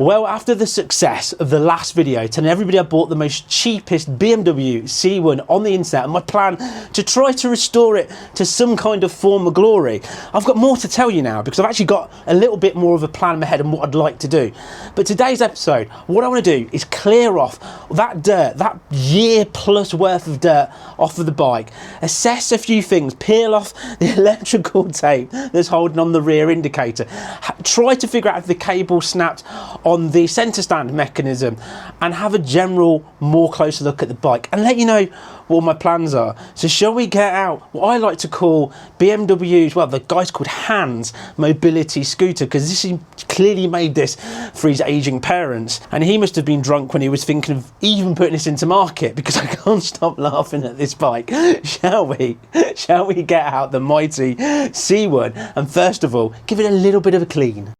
Well, after the success of the last video telling everybody I bought the most cheapest BMW C1 on the internet and my plan to try to restore it to some kind of form of glory, I've got more to tell you now because I've actually got a little bit more of a plan in my head and what I'd like to do. But today's episode, what I want to do is clear off that dirt, that year plus worth of dirt off of the bike, assess a few things, peel off the electrical tape that's holding on the rear indicator, try to figure out if the cable snapped on the centre stand mechanism, and have a general more closer look at the bike and let you know what my plans are. So shall we get out what I like to call BMW's, well, the guy's called Hans mobility scooter, because he clearly made this for his aging parents, and he must have been drunk when he was thinking of even putting this into market, because I can't stop laughing at this bike. Shall we get out the mighty C1 and first of all give it a little bit of a clean?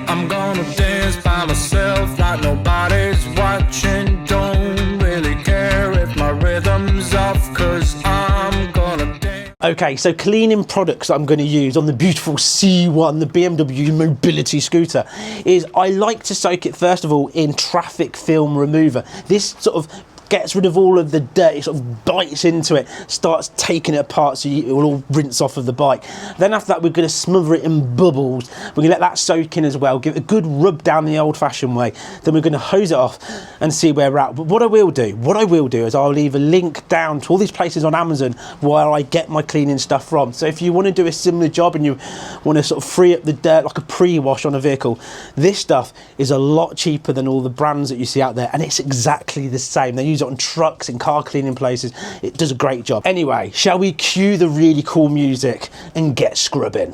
I'm gonna dance by myself like nobody's watching. Don't really care if my rhythm's off, cause I'm gonna dance. Okay, so cleaning products I'm going to use on the beautiful C1, the BMW mobility scooter, is I like to soak it first of all in traffic film remover. This sort of gets rid of all of the dirt, it sort of bites into it, starts taking it apart so it will all rinse off of the bike. Then after that we're going to smother it in bubbles. We're going to let that soak in as well, give it a good rub down the old fashioned way. Then we're going to hose it off and see where we're at. But what I will do is I'll leave a link down to all these places on Amazon where I get my cleaning stuff from. So if you want to do a similar job and you want to sort of free up the dirt like a pre-wash on a vehicle, this stuff is a lot cheaper than all the brands that you see out there, and it's exactly the same. They use it on trucks and car cleaning places. It does a great job. Anyway, shall we cue the really cool music and get scrubbing?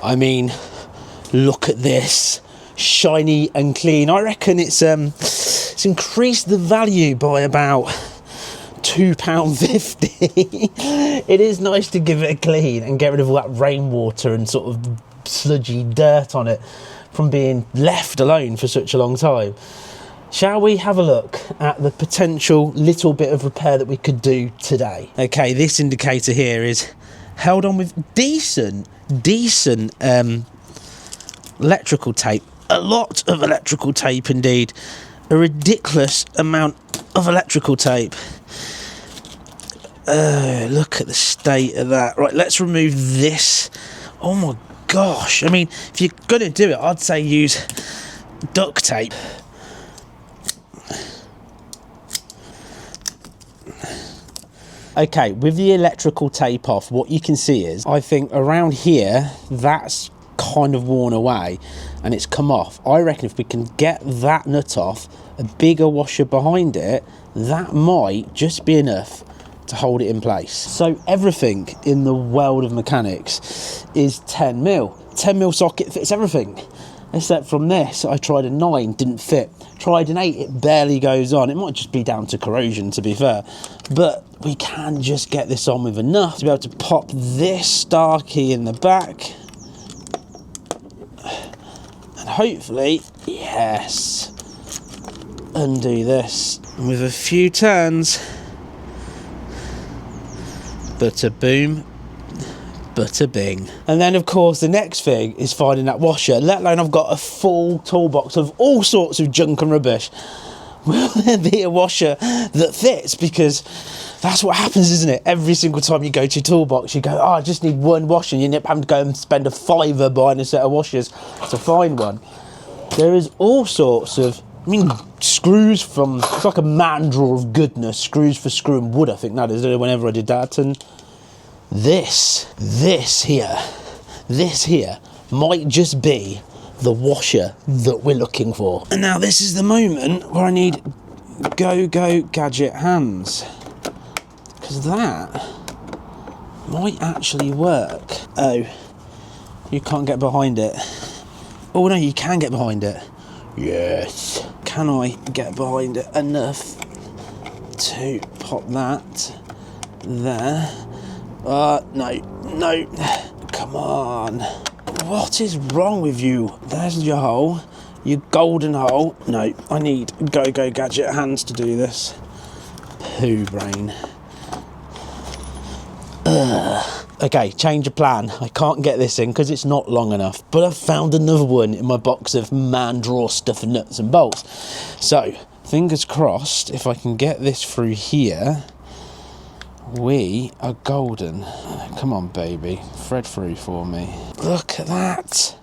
I mean, look at this, shiny and clean. I reckon it's increased the value by about £2.50. It is nice to give it a clean and get rid of all that rainwater and sort of sludgy dirt on it from being left alone for such a long time. Shall we have a look at the potential little bit of repair that we could do today? Okay, this indicator here is held on with decent electrical tape. A lot of electrical tape indeed. A ridiculous amount of electrical tape. Look at the state of that. Right, let's remove this. Oh my gosh. I mean, if you're gonna do it, I'd say use duct tape. Okay, with the electrical tape off, what you can see is, I think around here, that's kind of worn away and it's come off. I reckon if we can get that nut off, a bigger washer behind it, that might just be enough to hold it in place. So everything in the world of mechanics is 10mm. 10mm socket fits everything. Except from this, I tried a 9, didn't fit. Tried an 8, it barely goes on. It might just be down to corrosion, to be fair. But we can just get this on with enough to be able to pop this star key in the back. And hopefully, yes, undo this. And with a few turns, bada boom, bada bing. And then of course the next thing is finding that washer, let alone I've got a full toolbox of all sorts of junk and rubbish. Will there be a washer that fits? Because that's what happens, isn't it? Every single time you go to your toolbox, you go, oh, I just need one washer, and you end up having to go and spend a £5 buying a set of washers to find one. There is all sorts of, I mean, screws from, it's like a mandrel of goodness, screws for screwing wood, I think that is, whenever I did that. And this here might just be the washer that we're looking for. And now this is the moment where I need go gadget hands, because that might actually work. Oh, you can't get behind it. Oh no, you can get behind it. Yes. Can I get behind it enough to pop that there. No, come on. What is wrong with you? There's your hole, your golden hole. No, I need go-go gadget hands to do this. Poo brain. Okay, change of plan. I can't get this in because it's not long enough, but I've found another one in my box of man draw stuff and nuts and bolts. So, fingers crossed, if I can get this through here, we are golden. Come on, baby, thread through for me. Look at that.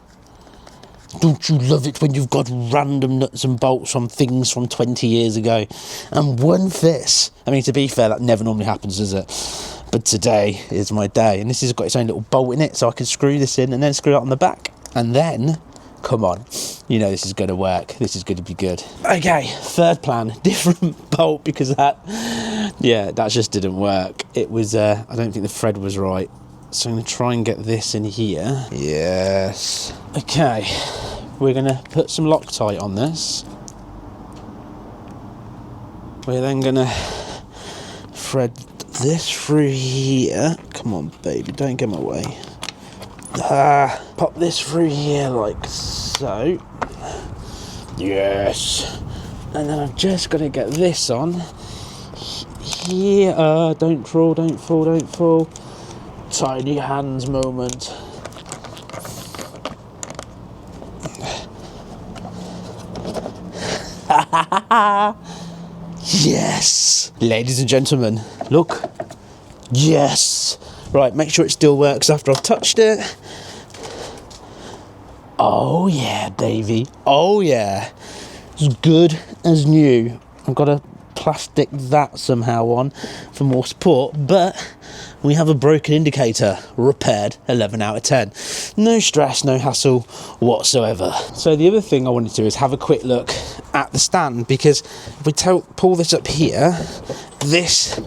Don't you love it when you've got random nuts and bolts from things from 20 years ago and one fits? I mean, to be fair, that never normally happens, does it? But today is my day, and this has got its own little bolt in it, so I can screw this in and then screw it on the back. And then, come on, you know this is going to work. This is going to be good. Okay, third plan, different bolt, because that just didn't work. It was, I don't think the thread was right. So I'm going to try and get this in here. Yes. Okay, we're going to put some Loctite on this. We're then going to thread this through here. Come on, baby, don't get in my way. Pop this through here like so. Yes. And then I've just got to get this on here. Don't fall, don't fall, don't fall. Tiny hands moment. Yes, ladies and gentlemen, look. Yes. Right, make sure it still works after I've touched it. Oh yeah, Davey. Oh yeah. As good as new. I've got to plastic that somehow on for more support, but we have a broken indicator repaired. 11 out of 10. No stress, no hassle whatsoever. So the other thing I wanted to do is have a quick look at the stand, because if we pull this up here, this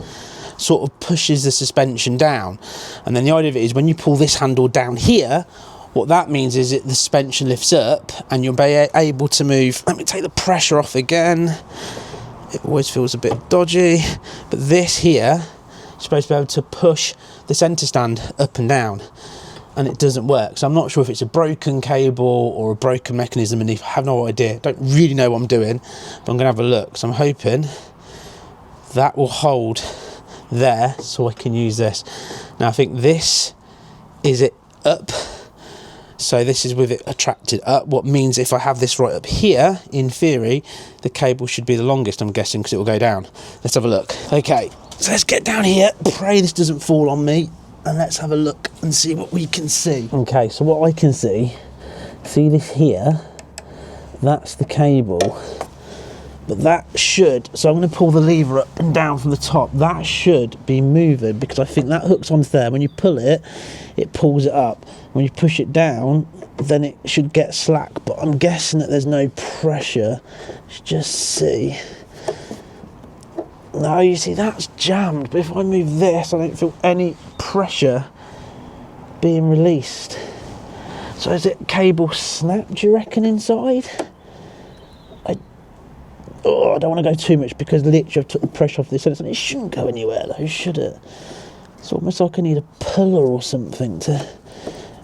sort of pushes the suspension down, and then the idea of it is when you pull this handle down here, what that means is the suspension lifts up and you'll be able to move. Let me take the pressure off again. It always feels a bit dodgy, but this here, you're supposed to be able to push the centre stand up and down, and it doesn't work. So I'm not sure if it's a broken cable or a broken mechanism, and I have no idea. Don't really know what I'm doing, but I'm going to have a look. So I'm hoping that will hold there so I can use this. Now I think this is it up. So this is with it attracted up, what means if I have this right up here, in theory, the cable should be the longest, I'm guessing, because it will go down. Let's have a look. Okay, so let's get down here, pray this doesn't fall on me, and let's have a look and see what we can see. Okay, so what I can see this here, that's the cable. But that should, so I'm going to pull the lever up and down from the top, that should be moving, because I think that hooks onto there. When you pull it, it pulls it up. When you push it down, then it should get slack, but I'm guessing that there's no pressure. Let's just see. No, you see, that's jammed, but if I move this, I don't feel any pressure being released. So is it cable snap, do you reckon, inside? I don't want to go too much, because literally I've took the pressure off this, and it shouldn't go anywhere though, should it? It's almost like I need a puller or something to...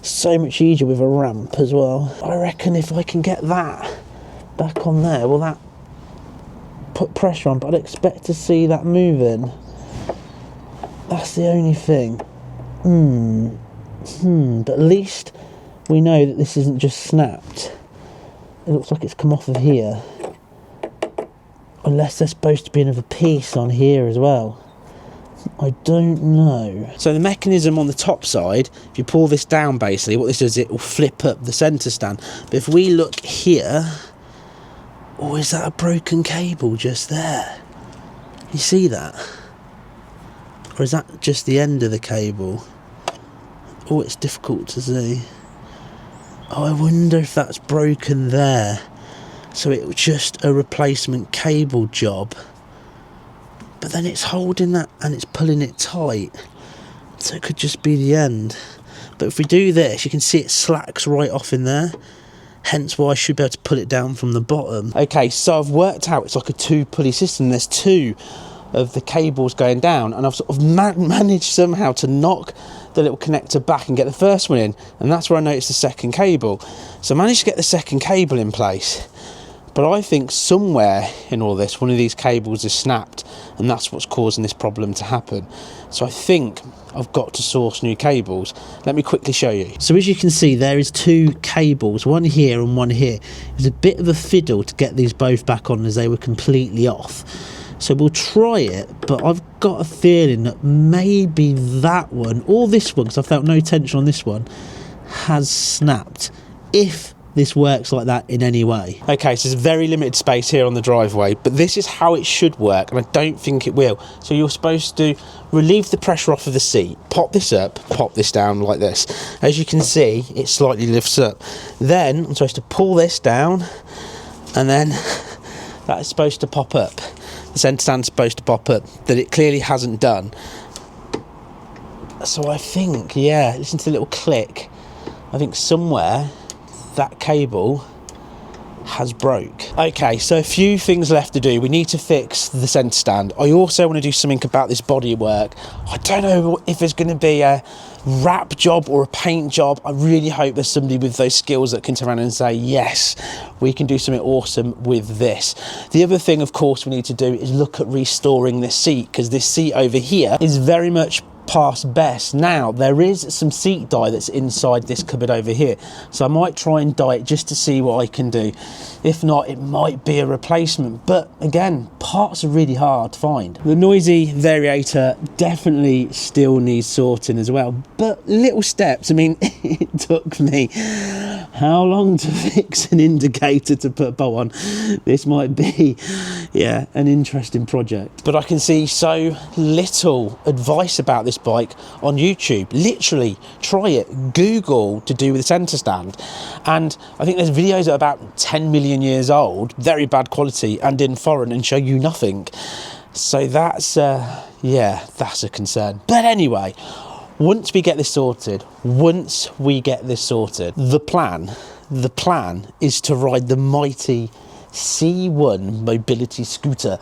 So much easier with a ramp as well. I reckon if I can get that back on there, will that put pressure on? But I'd expect to see that moving. That's the only thing. But at least we know that this isn't just snapped. It looks like it's come off of here. Unless there's supposed to be another piece on here as well. I don't know. So the mechanism on the top side, if you pull this down, basically what this does, it will flip up the centre stand. But if we look here, oh, is that a broken cable just there? You see that? Or is that just the end of the cable? Oh, it's difficult to see. Oh, I wonder if that's broken there. So it was just a replacement cable job. But then it's holding that and it's pulling it tight. So it could just be the end. But if we do this, you can see it slacks right off in there. Hence why I should be able to pull it down from the bottom. Okay, so I've worked out it's like a 2-pulley system. There's 2 of the cables going down, and I've sort of managed somehow to knock the little connector back and get the first one in, and that's where I noticed the second cable. So I managed to get the second cable in place, but I think somewhere in all this one of these cables is snapped, and that's what's causing this problem to happen. So I think I've got to source new cables. Let me quickly show you. So as you can see, there is two cables, one here and one here. It was a bit of a fiddle to get these both back on as they were completely off. So we'll try it, but I've got a feeling that maybe that one or this one, because I felt no tension on this one, has snapped, if this works like that in any way. Okay, so there's very limited space here on the driveway, but this is how it should work, and I don't think it will. So you're supposed to relieve the pressure off of the seat, pop this up, pop this down like this. As you can see, it slightly lifts up. Then I'm supposed to pull this down, and then that is supposed to pop up. The centre stand's supposed to pop up, that it clearly hasn't done. So I think, yeah, listen to the little click. I think somewhere that cable has broke. Okay, so a few things left to do. We need to fix the centre stand. I also want to do something about this bodywork. I don't know if it's going to be a wrap job or a paint job. I really hope there's somebody with those skills that can turn around and say, yes, we can do something awesome with this. The other thing, of course, we need to do is look at restoring this seat, because this seat over here is very much past best. Now there is some seat dye that's inside this cupboard over here, so I might try and dye it just to see what I can do. If not, it might be a replacement, but again, parts are really hard to find. The noisy variator definitely still needs sorting as well, but little steps. I mean, it took me how long to fix an indicator to put a bow on? This might be, yeah, an interesting project, but I can see so little advice about this bike on YouTube. Literally try it, Google to do with the centre stand, and I think there's videos that are about 10 million years old, very bad quality and in foreign, and show you nothing. So that's yeah, that's a concern. But anyway, once we get this sorted, the plan is to ride the mighty C1 mobility scooter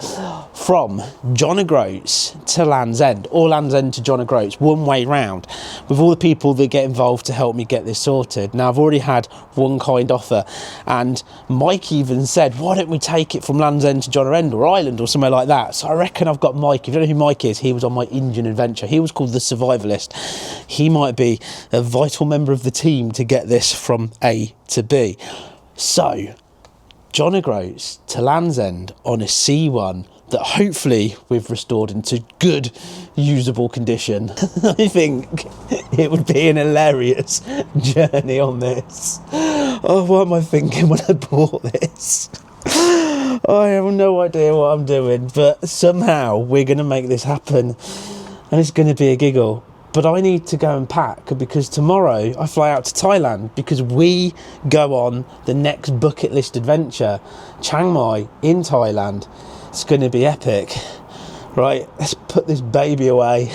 from John O'Groats to Land's End, or Land's End to John O'Groats, one way round, with all the people that get involved to help me get this sorted. Now I've already had one kind offer, and Mike even said, why don't we take it from Land's End to John O'End or Ireland or somewhere like that. So I reckon I've got Mike. If you don't know who Mike is, he was on my Indian adventure. He was called the Survivalist. He might be a vital member of the team to get this from A to B. So John O'Groats to Land's End on a C1 that hopefully we've restored into good usable condition. I think it would be an hilarious journey on this. Oh, what am I thinking when I bought this? I have no idea what I'm doing, but somehow we're going to make this happen, and it's going to be a giggle. But I need to go and pack, because tomorrow I fly out to Thailand, because we go on the next bucket list adventure, Chiang Mai in Thailand. It's going to be epic. Right, let's put this baby away.